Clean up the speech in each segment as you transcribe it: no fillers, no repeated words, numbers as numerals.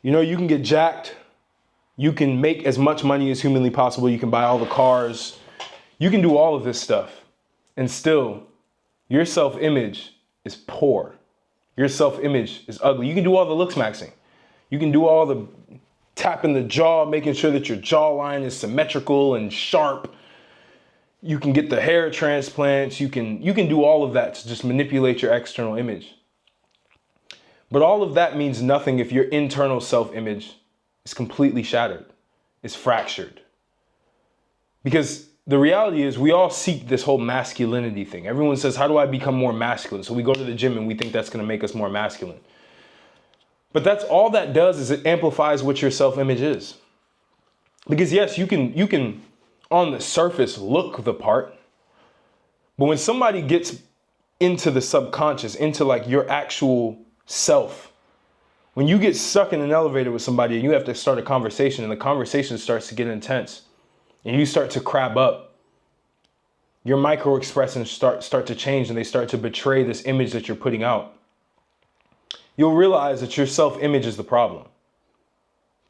You know, you can get jacked. You can make as much money as humanly possible. You can buy all the cars. You can do all of this stuff. And still, your self-image is poor. Your self-image is ugly. You can do all the looks maxing. You can do all the tapping the jaw, making sure that your jawline is symmetrical and sharp. You can get the hair transplants. You can do all of that to just manipulate your external image. But all of that means nothing if your internal self-image is completely shattered, is fractured. Because the reality is we all seek this whole masculinity thing. Everyone says, how do I become more masculine? So we go to the gym and we think that's going to make us more masculine. But that's all that does, is it amplifies what your self-image is. Because yes, you can on the surface look the part. But when somebody gets into the subconscious, into like your actual self, when you get stuck in an elevator with somebody and you have to start a conversation and the conversation starts to get intense and you start to crab up, your micro expressions start to change and they start to betray this image that you're putting out. You'll realize that your self-image is the problem.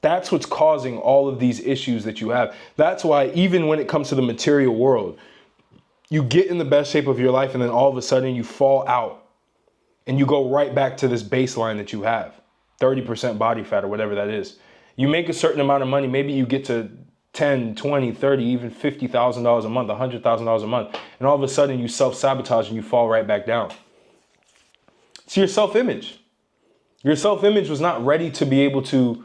That's what's causing all of these issues that you have. That's why even when it comes to the material world, you get in the best shape of your life and then all of a sudden you fall out and you go right back to this baseline that you have, 30% body fat or whatever that is. You make a certain amount of money, maybe you get to 10, 20, 30, even $50,000 a month, $100,000 a month, and all of a sudden you self-sabotage and you fall right back down. It's your self-image. Your self-image was not ready to be able to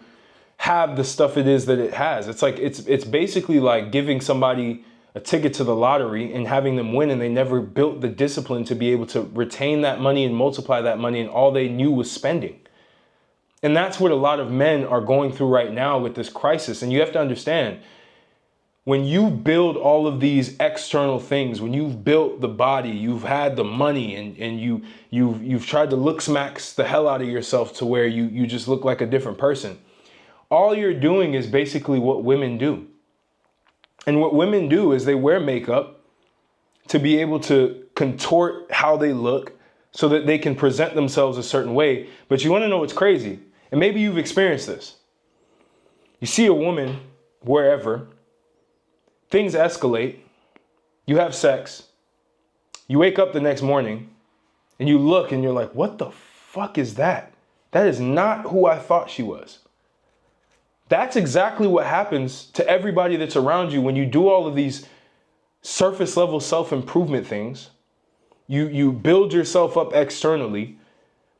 have the stuff it is that it has. It's like it's basically like giving somebody a ticket to the lottery and having them win, and they never built the discipline to be able to retain that money and multiply that money, and all they knew was spending. And that's what a lot of men are going through right now with this crisis. And you have to understand, when you build all of these external things, when you've built the body, you've had the money, and you've tried to look smacks the hell out of yourself to where you just look like a different person. All you're doing is basically what women do. And what women do is they wear makeup to be able to contort how they look so that they can present themselves a certain way. But you want to know what's crazy? And maybe you've experienced this. You see a woman wherever, things escalate, you have sex, you wake up the next morning and you look and you're like, what the fuck is that? That is not who I thought she was. That's exactly what happens to everybody that's around you when you do all of these surface level self-improvement things. You build yourself up externally,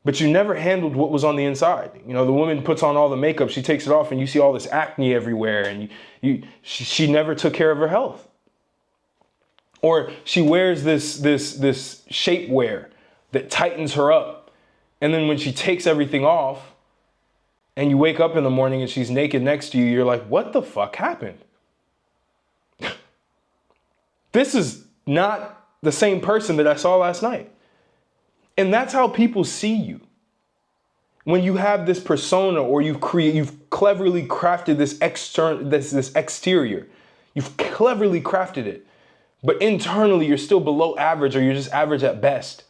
but you never handled what was on the inside. You know, the woman puts on all the makeup, she takes it off, and you see all this acne everywhere, and she never took care of her health. Or she wears this shapewear that tightens her up, and then when she takes everything off, and you wake up in the morning and she's naked next to you, you're like, what the fuck happened? This is not the same person that I saw last night. And that's how people see you. When you have this persona, or you've cleverly crafted this exterior. You've cleverly crafted it. But internally, you're still below average, or you're just average at best.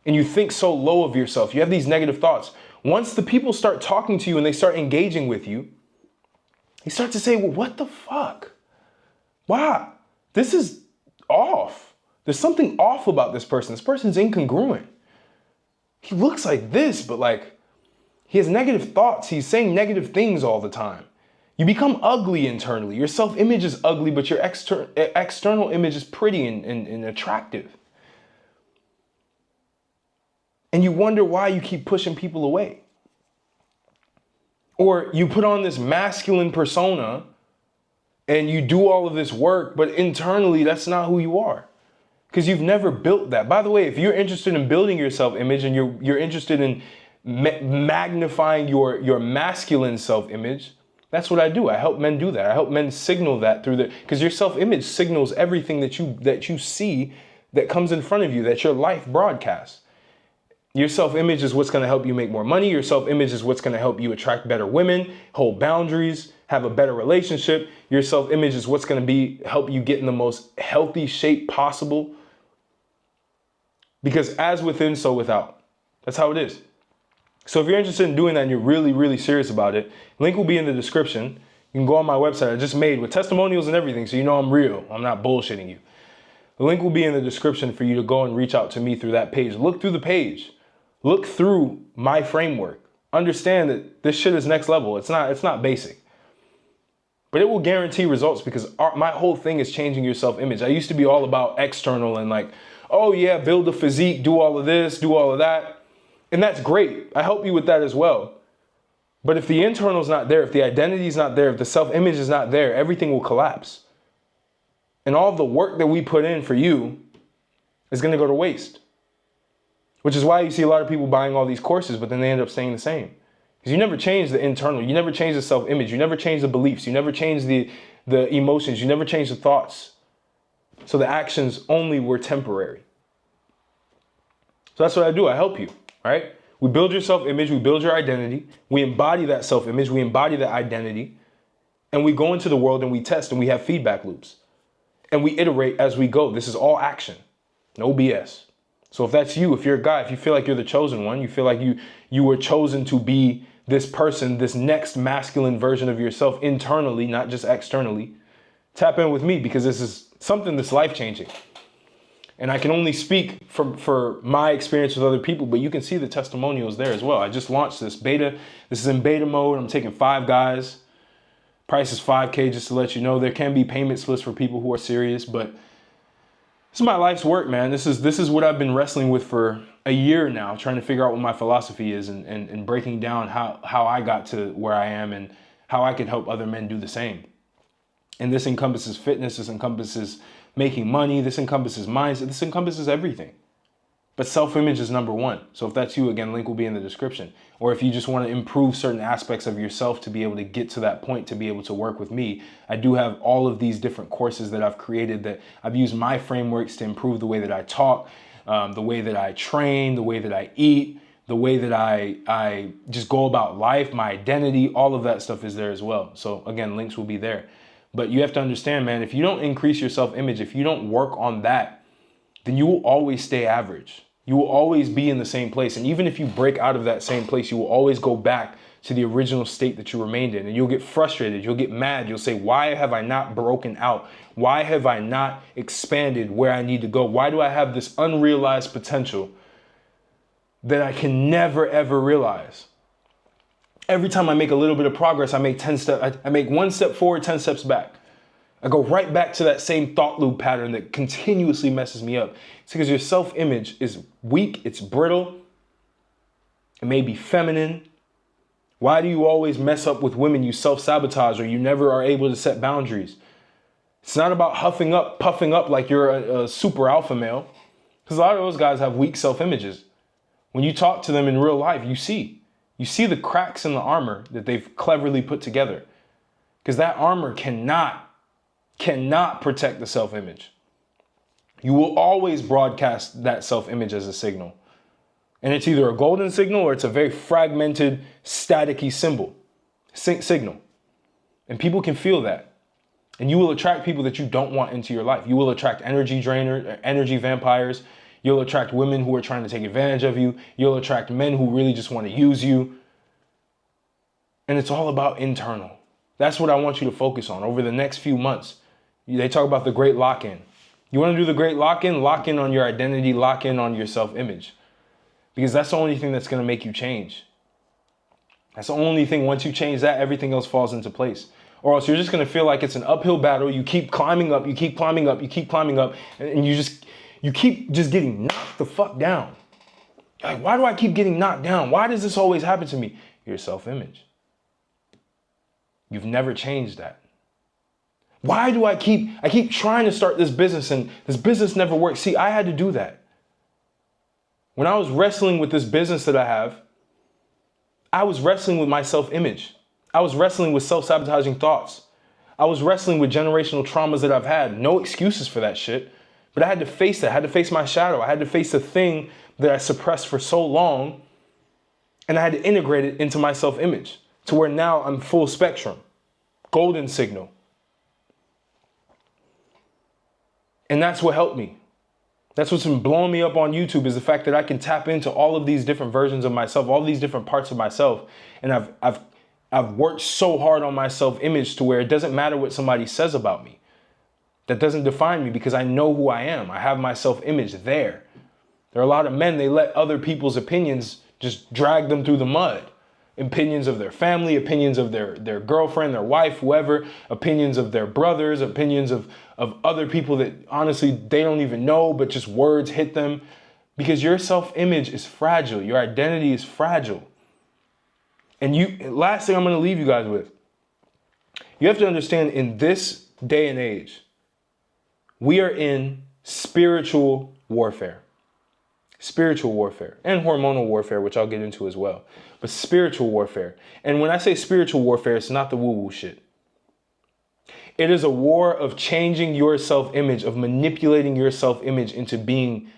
And you think so low of yourself. You have these negative thoughts. Once the people start talking to you and they start engaging with you, they start to say, well, what the fuck? Wow, this is off. There's something off about this person. This person's incongruent. He looks like this, but like, he has negative thoughts. He's saying negative things all the time. You become ugly internally. Your self-image is ugly, but your external image is pretty and attractive. And you wonder why you keep pushing people away. Or you put on this masculine persona and you do all of this work, but internally that's not who you are. Because you've never built that. By the way, if you're interested in building your self-image and you're interested in magnifying your masculine self-image, that's what I do. I help men do that. I help men signal that through because your self-image signals everything that you see that comes in front of you, that your life broadcasts. Your self-image is what's going to help you make more money. Your self-image is what's going to help you attract better women, hold boundaries, have a better relationship. Your self-image is what's going to help you get in the most healthy shape possible. Because as within, so without. That's how it is. So if you're interested in doing that and you're really, really serious about it, link will be in the description. You can go on my website I just made with testimonials and everything, so you know I'm real. I'm not bullshitting you. The link will be in the description for you to go and reach out to me through that page. Look through the page. Look through my framework. Understand that this shit is next level. It's not basic. But it will guarantee results because my whole thing is changing your self-image. I used to be all about external and like, oh yeah, build a physique, do all of this, do all of that. And that's great. I help you with that as well. But if the internal is not there, if the identity is not there, if the self-image is not there, everything will collapse. And all of the work that we put in for you is going to go to waste. Which is why you see a lot of people buying all these courses, but then they end up staying the same. Because you never change the internal. You never change the self-image. You never change the beliefs. You never change the emotions. You never change the thoughts. So the actions only were temporary. So that's what I do. I help you, right? We build your self-image. We build your identity. We embody that self-image. We embody that identity. And we go into the world and we test and we have feedback loops. And we iterate as we go. This is all action. No BS. So if that's you, if you're a guy, if you feel like you're the chosen one, you feel like you were chosen to be this person, this next masculine version of yourself internally, not just externally, tap in with me because this is something that's life-changing. And I can only speak for my experience with other people, but you can see the testimonials there as well. I just launched this beta. This is in beta mode. I'm taking 5 guys. Price is $5K, just to let you know. There can be payment splits for people who are serious, but this is my life's work, man. This is what I've been wrestling with for a year now, trying to figure out what my philosophy is and breaking down how I got to where I am and how I can help other men do the same. And this encompasses fitness, this encompasses making money, this encompasses mindset, this encompasses everything. But self-image is number one. So if that's you, again, link will be in the description. Or if you just want to improve certain aspects of yourself to be able to get to that point, to be able to work with me, I do have all of these different courses that I've created that I've used my frameworks to improve the way that I talk, the way that I train, the way that I eat, the way that I just go about life, my identity, all of that stuff is there as well. So again, links will be there. But you have to understand, man, if you don't increase your self-image, if you don't work on that, then you will always stay average. You will always be in the same place. And even if you break out of that same place, you will always go back to the original state that you remained in. And you'll get frustrated. You'll get mad. You'll say, why have I not broken out? Why have I not expanded where I need to go? Why do I have this unrealized potential that I can never, ever realize? Every time I make a little bit of progress, I make 10 steps. I make 1 step forward, 10 steps back. I go right back to that same thought loop pattern that continuously messes me up. It's because your self-image is weak, it's brittle, it may be feminine. Why do you always mess up with women? You self-sabotage or you never are able to set boundaries. It's not about huffing up, puffing up like you're a super alpha male. Because a lot of those guys have weak self-images. When you talk to them in real life, you see the cracks in the armor that they've cleverly put together. Because that armor cannot protect the self-image. You will always broadcast that self-image as a signal. And it's either a golden signal or it's a very fragmented, staticky signal. And people can feel that. And you will attract people that you don't want into your life. You will attract energy drainers, energy vampires. You'll attract women who are trying to take advantage of you. You'll attract men who really just want to use you. And it's all about internal. That's what I want you to focus on over the next few months. They talk about the great lock-in. You want to do the great lock-in? Lock in on your identity, lock in on your self-image. Because that's the only thing that's going to make you change. That's the only thing. Once you change that, everything else falls into place. Or else you're just going to feel like it's an uphill battle. You keep climbing up, you keep climbing up, you keep climbing up, and you keep just getting knocked the fuck down. Like, why do I keep getting knocked down? Why does this always happen to me? Your self-image. You've never changed that. Why do I keep trying to start this business and this business never works? See, I had to do that. When I was wrestling with this business that I have, I was wrestling with my self-image. I was wrestling with self-sabotaging thoughts. I was wrestling with generational traumas that I've had. No excuses for that shit. But I had to face that. I had to face my shadow. I had to face the thing that I suppressed for so long. And I had to integrate it into my self-image to where now I'm full spectrum. Golden signal. And that's what helped me. That's what's been blowing me up on YouTube, is the fact that I can tap into all of these different versions of myself, all these different parts of myself. And I've worked so hard on my self-image to where it doesn't matter what somebody says about me. That doesn't define me, because I know who I am. I have my self-image there. There are a lot of men, they let other people's opinions just drag them through the mud. Opinions of their family, opinions of their girlfriend, their wife, whoever, opinions of their brothers, opinions of other people that honestly they don't even know, but just words hit them. Because your self-image is fragile. Your identity is fragile. And last thing I'm going to leave you guys with, you have to understand, in this day and age, we are in spiritual warfare. Spiritual warfare and hormonal warfare, which I'll get into as well. But spiritual warfare. And when I say spiritual warfare, it's not the woo-woo shit. It is a war of changing your self-image, of manipulating your self-image into being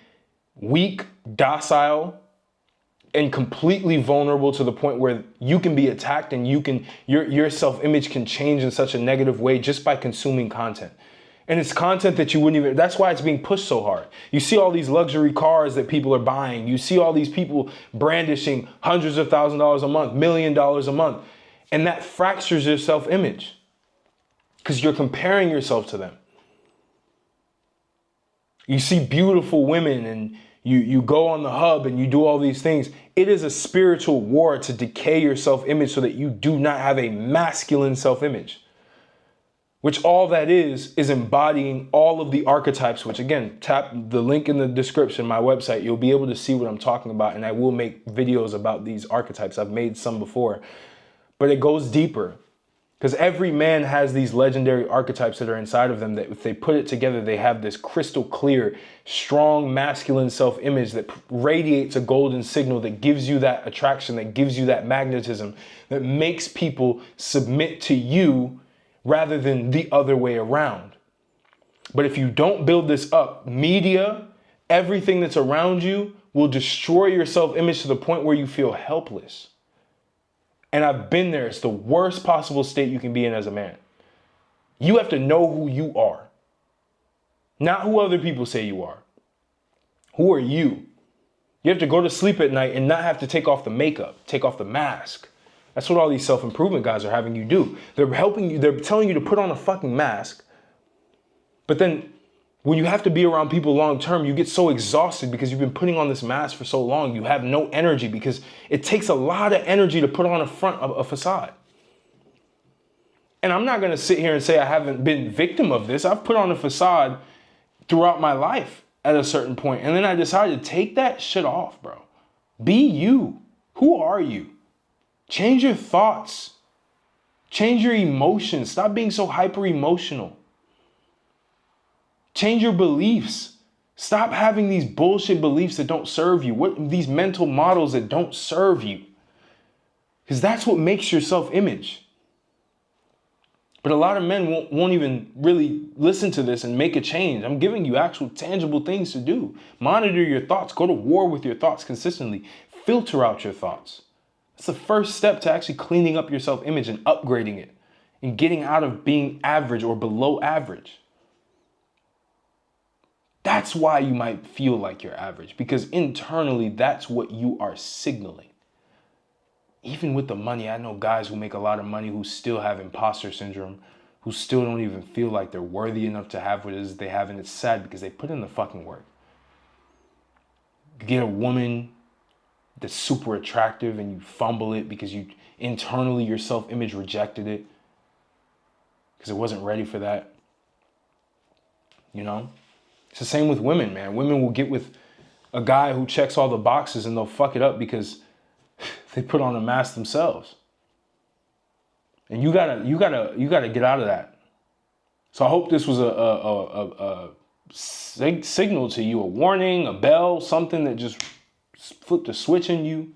weak, docile, and completely vulnerable to the point where you can be attacked, and your self-image can change in such a negative way just by consuming content. And it's content that you wouldn't even, that's why it's being pushed so hard. You see all these luxury cars that people are buying. You see all these people brandishing hundreds of thousands of dollars a month, $1 million a month. And that fractures your self-image because you're comparing yourself to them. You see beautiful women and you go on the hub and you do all these things. It is a spiritual war to decay your self-image so that you do not have a masculine self-image. Which all that is embodying all of the archetypes, which again, tap the link in the description, my website, you'll be able to see what I'm talking about. And I will make videos about these archetypes. I've made some before, but it goes deeper because every man has these legendary archetypes that are inside of them that if they put it together, they have this crystal clear, strong masculine self-image that radiates a golden signal that gives you that attraction, that gives you that magnetism, that makes people submit to you rather than the other way around. But if you don't build this up, media, everything that's around you will destroy your self-image to the point where you feel helpless. And I've been there. It's the worst possible state you can be in as a man. You have to know who you are, not who other people say you are. Who are you? You have to go to sleep at night and not have to take off the makeup, take off the mask. That's what all these self-improvement guys are having you do. They're helping you, they're telling you to put on a fucking mask. But then when you have to be around people long term, you get so exhausted because you've been putting on this mask for so long. You have no energy because it takes a lot of energy to put on a front of a facade. And I'm not going to sit here and say I haven't been victim of this. I've put on a facade throughout my life at a certain point. And then I decided to take that shit off, bro. Be you. Who are you? Change your thoughts. Change your emotions. Stop being so hyper emotional. Change your beliefs. Stop having these bullshit beliefs that don't serve you. These mental models that don't serve you. Because that's what makes your self-image. But a lot of men won't even really listen to this and make a change. I'm giving you actual tangible things to do. Monitor your thoughts. Go to war with your thoughts consistently. Filter out your thoughts. That's the first step to actually cleaning up your self-image and upgrading it and getting out of being average or below average. That's why you might feel like you're average, because internally that's what you are signaling. Even with the money, I know guys who make a lot of money who still have imposter syndrome, who still don't even feel like they're worthy enough to have what it is they have, and it's sad because they put in the fucking work. You get a woman that's super attractive and you fumble it because you internally your self-image rejected it because it wasn't ready for that. You know? It's the same with women, man. Women will get with a guy who checks all the boxes and they'll fuck it up because they put on a mask themselves. And you gotta get out of that. So I hope this was a signal to you, a warning, a bell, something that just flipped a switch in you.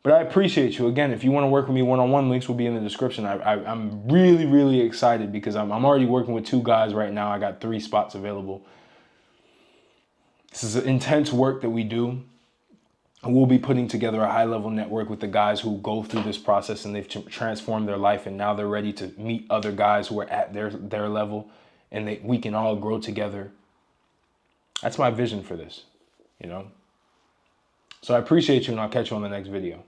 But I appreciate you. Again, if you want to work with me one-on-one, links will be in the description. I'm really, really excited because I'm already working with 2 guys right now. I got 3 spots available. This is intense work that we do. And we'll be putting together a high-level network with the guys who go through this process and they've transformed their life, and now they're ready to meet other guys who are at their level, and we can all grow together. That's my vision for this, you know? So I appreciate you, and I'll catch you on the next video.